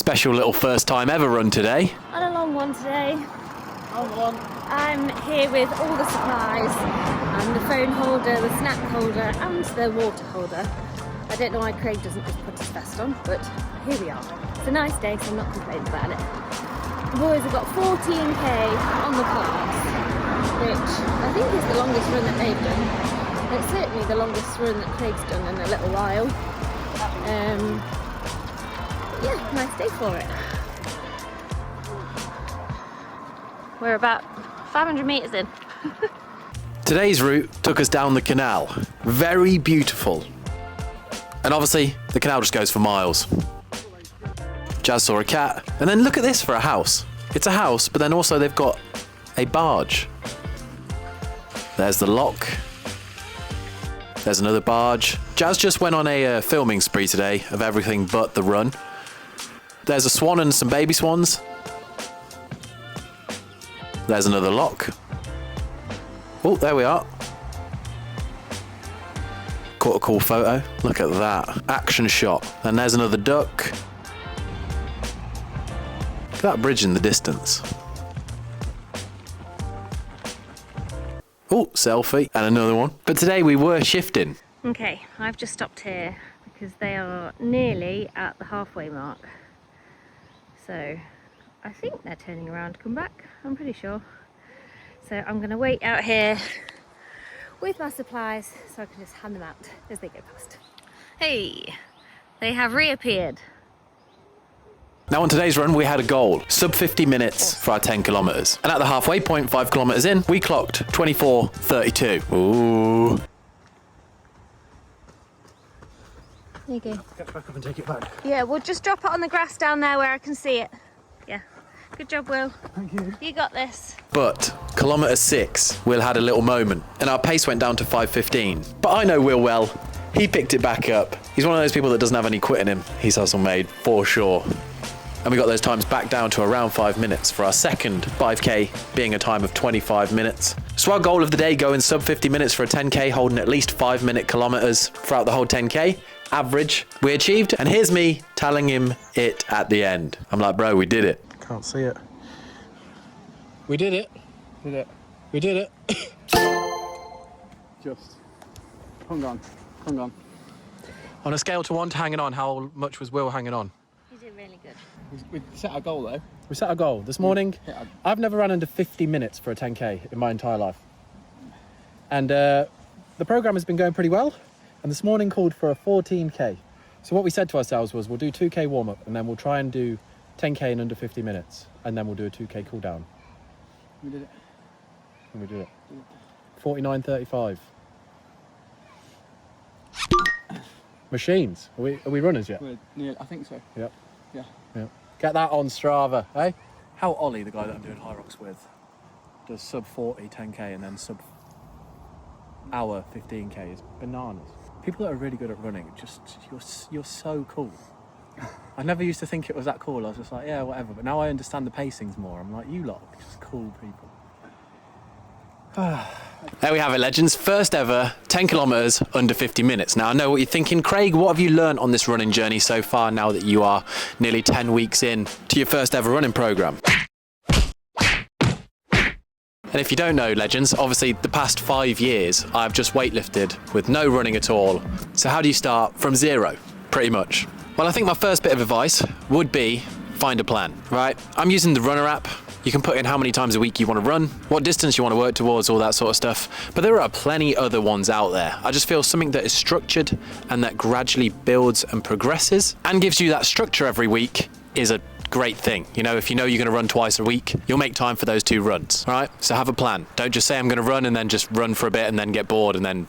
special little first time ever run today. On a long one today. I'm here with all the supplies and the phone holder, the snack holder and the water holder. I don't know why Craig doesn't just put his vest on, but here we are. It's a nice day, so I'm not complaining about it. The boys have got 14k on the cards, which I think is the longest run that they've done. It's certainly the longest run that Craig's done in a little while. Yeah, nice day for it. We're about 500 metres in. Today's route took us down the canal. Very beautiful. And obviously, the canal just goes for miles. Jazz saw a cat, and then look at this for a house. It's a house, but then also they've got a barge. There's the lock. There's another barge. Jazz just went on a filming spree today of everything but the run. There's a swan and some baby swans. There's another lock. Oh, there we are. Caught a cool photo. Look at that. Action shot. And there's another duck. Look at that bridge in the distance. Oh, selfie. And another one. But today we were shifting. Okay, I've just stopped here because they are nearly at the halfway mark. So I think they're turning around to come back, I'm pretty sure. So I'm going to wait out here with my supplies so I can just hand them out as they go past. Hey, they have reappeared. Now on today's run we had a goal, sub 50 minutes for our 10 kilometres. And at the halfway point, 5 kilometres in, we clocked 24:32. Ooh. There you go. Get back up and take it back. Yeah, we'll just drop it on the grass down there where I can see it. Yeah. Good job, Will. Thank you. You got this. But kilometre 6, Will had a little moment and our pace went down to 5:15. But I know Will well. He picked it back up. He's one of those people that doesn't have any quit in him. He's hustle made, for sure. And we got those times back down to around 5 minutes for our second 5k being a time of 25 minutes. So our goal of the day, going sub 50 minutes for a 10k, holding at least 5-minute kilometres throughout the whole 10k. Average we achieved, and here's me telling him it at the end. I'm like, bro, we did it. Can't see it. We did it. Did it. We did it. Just. Hang on. Hang on. On a scale to 1 to hanging on, how much was Will hanging on? You did really good. We set our goal though. We set a goal this morning. I've never run under 50 minutes for a 10k in my entire life. And the program has been going pretty well. And this morning called for a 14k. So what we said to ourselves was we'll do 2k warm up and then we'll try and do 10k in under 50 minutes. And then we'll do a 2k cool down. We did it. And we did it. 49:35. Machines. Are we runners yet? We're near, I think so. Yep. Yeah. Yep. Get that on Strava, eh? How Ollie, the guy that I'm doing Hyrox with, does sub 40 10k and then sub hour 15k is bananas. People that are really good at running, just you're so cool. I never used to think it was that cool. I was just like, yeah, whatever. But now I understand the pacings more. I'm like, you lot are just cool people. There we have it, legends. First ever 10 kilometres under 50 minutes. Now, I know what you're thinking. Craig, what have you learned on this running journey so far now that you are nearly 10 weeks in to your first ever running programme? And if you don't know, legends, obviously the past 5 years, I've just weightlifted with no running at all. So how do you start from zero, pretty much? Well, I think my first bit of advice would be find a plan, right? I'm using the Runner app. You can put in how many times a week you want to run, what distance you want to work towards, all that sort of stuff. But there are plenty other ones out there. I just feel something that is structured and that gradually builds and progresses and gives you that structure every week is a great thing. You know, if you know you're going to run twice a week, you'll make time for those 2 runs, all right? So have a plan. Don't just say I'm going to run and then just run for a bit and then get bored and then...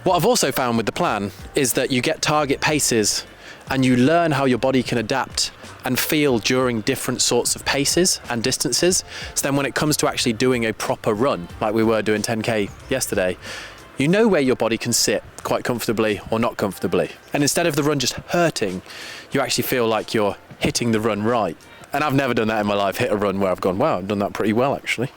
What I've also found with the plan is that you get target paces and you learn how your body can adapt and feel during different sorts of paces and distances. So then when it comes to actually doing a proper run, like we were doing 10k yesterday, you know where your body can sit quite comfortably or not comfortably. And instead of the run just hurting, you actually feel like you're hitting the run right. And I've never done that in my life, hit a run where I've gone, wow, I've done that pretty well actually.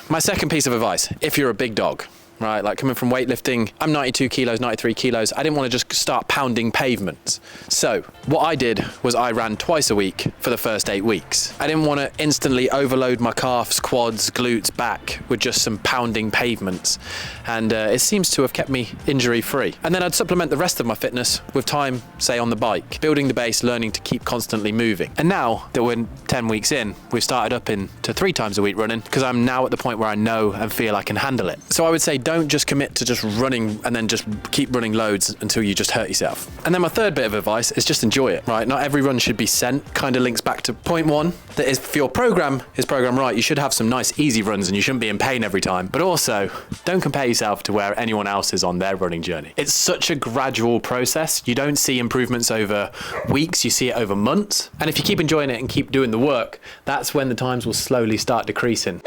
My second piece of advice, if you're a big dog, right? Like coming from weightlifting, I'm 92 kilos, 93 kilos. I didn't want to just start pounding pavements. So what I did was I ran twice a week for the first 8 weeks. I didn't want to instantly overload my calves, quads, glutes, back with just some pounding pavements. And it seems to have kept me injury free. And then I'd supplement the rest of my fitness with time, say on the bike, building the base, learning to keep constantly moving. And now that we're 10 weeks in, we've started up into 3 times a week running, because I'm now at the point where I know and feel I can handle it. So I would say don't just commit to just running and then just keep running loads until you just hurt yourself. And then my third bit of advice is just enjoy it, right? Not every run should be sent. Kind of links back to point 1, that is, if your program is programmed right, you should have some nice easy runs and you shouldn't be in pain every time. But also, don't compare yourself to where anyone else is on their running journey. It's such a gradual process. You don't see improvements over weeks, you see it over months. And if you keep enjoying it and keep doing the work, that's when the times will slowly start decreasing.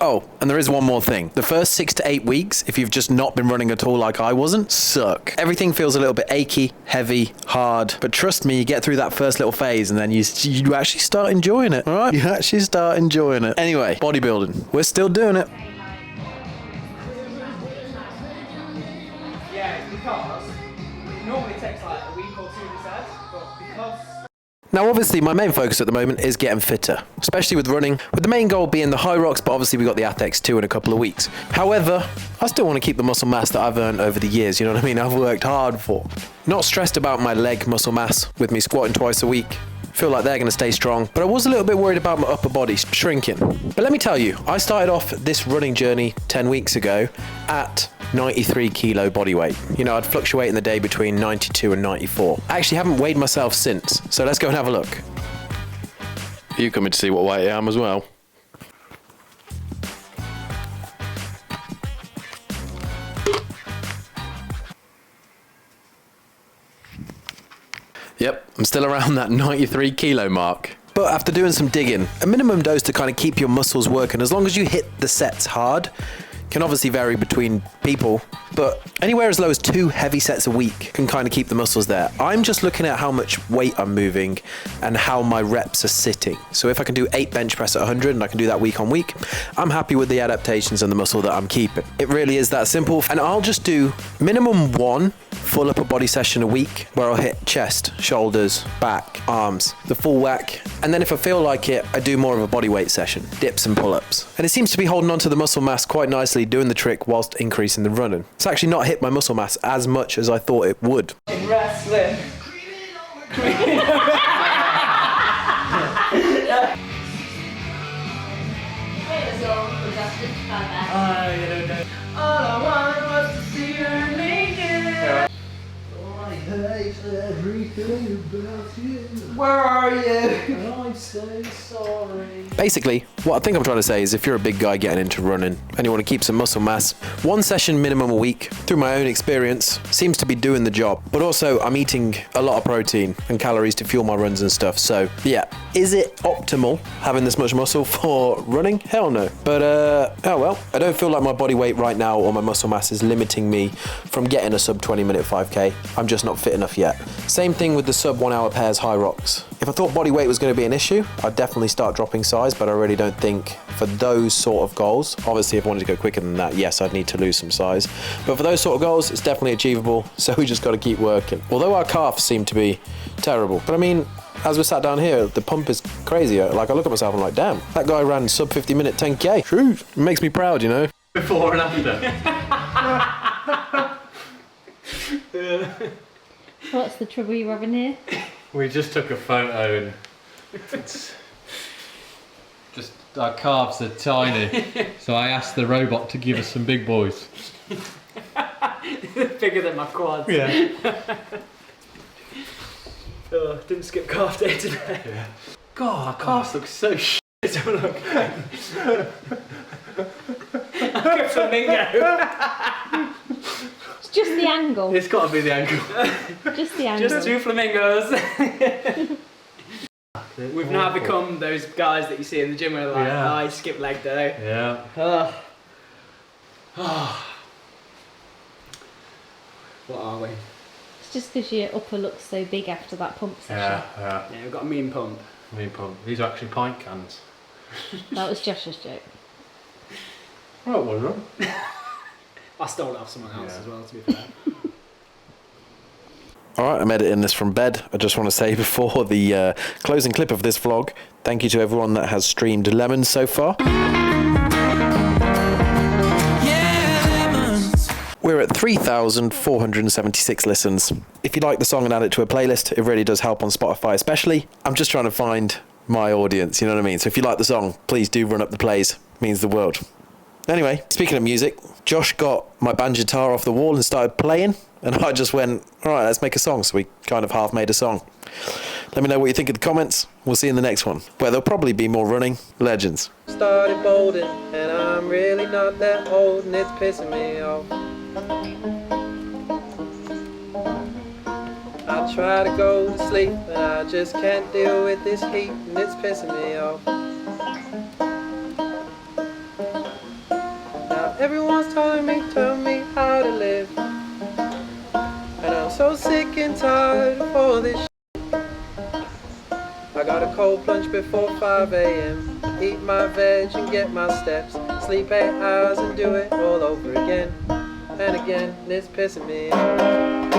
Oh, and there is one more thing. The first 6 to 8 weeks, if you've just not been running at all like I wasn't, suck. Everything feels a little bit achy, heavy, hard. But trust me, you get through that first little phase and then you actually start enjoying it, all right? You actually start enjoying it. Anyway, bodybuilding. We're still doing it. Yeah, it's because it normally takes like a week or 2 to set, but because... Now obviously my main focus at the moment is getting fitter, especially with running, with the main goal being the Hyrox, but obviously we've got the Athex 2 in a couple of weeks. However, I still want to keep the muscle mass that I've earned over the years, you know what I mean? I've worked hard for. Not stressed about my leg muscle mass with me squatting twice a week. Feel like they're going to stay strong, but I was a little bit worried about my upper body shrinking. But let me tell you, I started off this running journey 10 weeks ago at 93 kilo body weight. You know, I'd fluctuate in the day between 92 and 94. I actually haven't weighed myself since, so let's go and have a look. Are you coming to see what weight I am as well? Yep, I'm still around that 93 kilo mark. But after doing some digging, a minimum dose to kind of keep your muscles working, as long as you hit the sets hard, can obviously vary between people, but anywhere as low as 2 heavy sets a week can kind of keep the muscles there. I'm just looking at how much weight I'm moving and how my reps are sitting. So if I can do 8 bench press at 100 and I can do that week on week, I'm happy with the adaptations and the muscle that I'm keeping. It really is that simple. And I'll just do minimum 1 full upper body session a week where I'll hit chest, shoulders, back, arms, the full whack. And then if I feel like it, I do more of a body weight session, dips and pull-ups. And it seems to be holding on to the muscle mass quite nicely, doing the trick whilst increasing the running. It's actually not hit my muscle mass as much as I thought it would. Wrestling. All I wanted was to see her naked. I hate everything about you. Where are you? I'm so sorry. Basically, what I think I'm trying to say is if you're a big guy getting into running and you want to keep some muscle mass, 1 session minimum a week, through my own experience, seems to be doing the job. But also, I'm eating a lot of protein and calories to fuel my runs and stuff. So yeah, is it optimal having this much muscle for running? Hell no. But oh well, I don't feel like my body weight right now or my muscle mass is limiting me from getting a sub 20 minute 5K. I'm just not fit enough yet. Same thing with the sub 1 hour pairs Hyrox. If I thought body weight was going to be an issue, I'd definitely start dropping size, but I really don't think for those sort of goals, obviously if I wanted to go quicker than that, yes, I'd need to lose some size. But for those sort of goals, it's definitely achievable, so we just got to keep working. Although our calves seem to be terrible, but I mean, as we sat down here, the pump is crazy. Like I look at myself, I'm like, damn, that guy ran sub 50 minute 10K. True, it makes me proud, you know. Before and after. What's the trouble you're having here? We just took a photo and it's just our calves are tiny. So I asked the robot to give us some big boys. Bigger than my quads. Yeah. Oh, didn't skip calf day today. Yeah. God, our calves look so shit. Look. Like a flamingo. It's just the angle. It's got to be the angle. Just the angle. Just 2 flamingos. We've now become those guys that you see in the gym where they're like, oh, I skip leg day. Yeah. What are we? It's just because your upper looks so big after that pump session. Yeah, we've got a mean pump. Mean pump. These are actually pint cans. That was Josh's joke. Right, well done. I stole it off someone else as well, to be fair. Alright, I'm editing this from bed. I just want to say before the closing clip of this vlog, thank you to everyone that has streamed Lemons so far. We're at 3,476 listens. If you like the song and add it to a playlist, it really does help on Spotify especially. I'm just trying to find my audience, you know what I mean? So if you like the song, please do run up the plays. It means the world. Anyway, speaking of music, Josh got my band guitar off the wall and started playing, and I just went, all right, let's make a song. So we kind of half made a song. Let me know what you think in the comments. We'll see you in the next one, where there'll probably be more running legends. Started bolding, and I'm really not that old, and it's pissing me off. I try to go to sleep, and I just can't deal with this heat, and it's pissing me off. Now everyone's telling me how to live, and I'm so sick and tired of all this shit. I got a cold plunge before 5 a.m. Eat my veg and get my steps. Sleep 8 hours and do it all over again and again. And it's pissing me off.